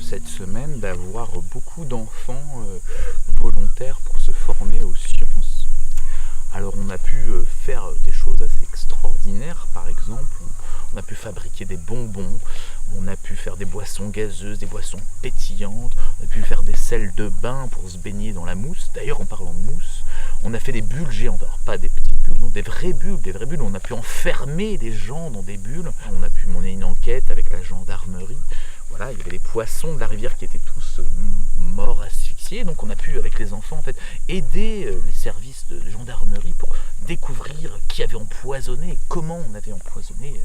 cette semaine d'avoir beaucoup d'enfants volontaires pour se former aux sciences. Alors on a pu faire des choses assez extraordinaires. Par exemple, on a pu fabriquer des bonbons, on a pu faire des boissons gazeuses, des boissons pétillantes, on a pu faire des sels de bain pour se baigner dans la mousse. D'ailleurs, en parlant de mousse, on a fait des bulles géantes, alors pas des petites bulles, non, des vraies bulles. On a pu enfermer des gens dans des bulles. On a pu mener une enquête avec la gendarmerie. Voilà, il y avait des poissons de la rivière qui étaient tous morts asphyxiés. Donc on a pu, avec les enfants, en fait, aider les services de gendarmerie pour découvrir qui avait empoisonné et comment on avait empoisonné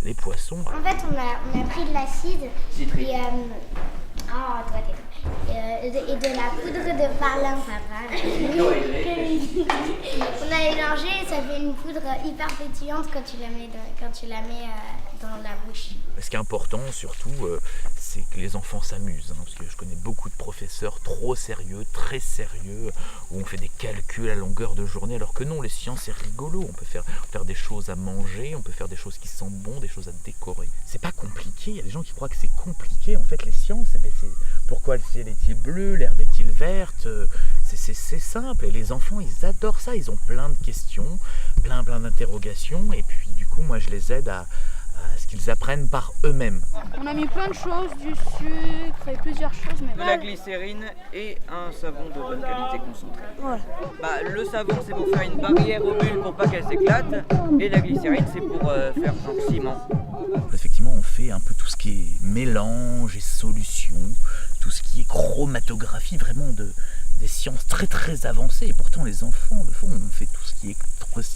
les poissons. En fait, on a pris de l'acide et de la poudre de perlimpinpin. On a mélangé et ça fait une poudre hyper pétillante quand tu la mets dans la bouche. Ce qui est important surtout, c'est que les enfants s'amusent, parce que je connais beaucoup de professeurs trop sérieux, très sérieux, où on fait des calculs à longueur de journée, alors que non, les sciences c'est rigolo, on peut faire des choses à manger, on peut faire des choses qui sentent bon, des choses à décorer. C'est pas compliqué, il y a des gens qui croient que c'est compliqué, en fait les sciences, c'est pourquoi le ciel est-il bleu, l'herbe est-il verte, c'est simple, et les enfants ils adorent ça, ils ont plein de questions, plein d'interrogations, et puis du coup moi je les aide à ce qu'ils apprennent par eux-mêmes. On a mis plein de choses, du sucre et plusieurs choses. Mais de la glycérine et un savon de bonne qualité concentré. Voilà. Le savon c'est pour faire une barrière aux bulles pour pas qu'elles s'éclatent et la glycérine c'est pour faire un ciment. Effectivement on fait un peu tout ce qui est mélange et solution, tout ce qui est chromatographie, vraiment des sciences très très avancées, et pourtant les enfants le font. On fait tout ce qui est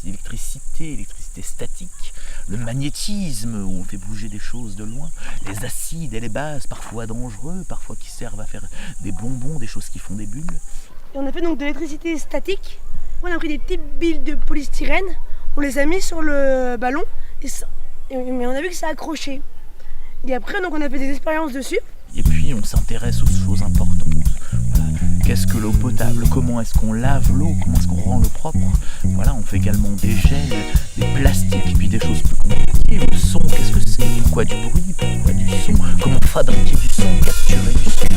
électricité statique, le magnétisme où on fait bouger des choses de loin, les acides et les bases parfois dangereux, parfois qui servent à faire des bonbons, des choses qui font des bulles. Et on a fait donc de l'électricité statique. On a pris des petites billes de polystyrène, on les a mis sur le ballon mais on a vu que ça accrochait. Et après donc on a fait des expériences dessus. Et puis on s'intéresse aux choses importantes. Qu'est-ce que l'eau potable? Comment est-ce qu'on lave l'eau? Comment est-ce qu'on rend l'eau propre? Voilà, on fait également des gels, des plastiques, puis des choses plus compliquées. Le son, qu'est-ce que c'est? Pourquoi du bruit? Pourquoi du son? Comment fabriquer du son, capturer du son?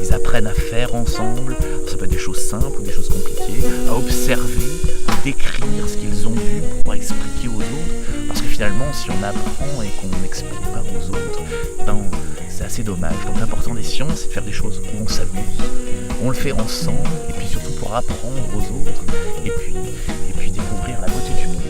Ils apprennent à faire ensemble, ça peut être des choses simples ou des choses compliquées, à observer, à décrire ce qu'ils ont vu pour pouvoir expliquer aux autres, parce que finalement si on apprend et qu'on n'explique pas aux autres, c'est assez dommage. Donc l'important des sciences c'est de faire des choses où on s'amuse, on le fait ensemble, et puis surtout pour apprendre aux autres, et puis découvrir la beauté du monde.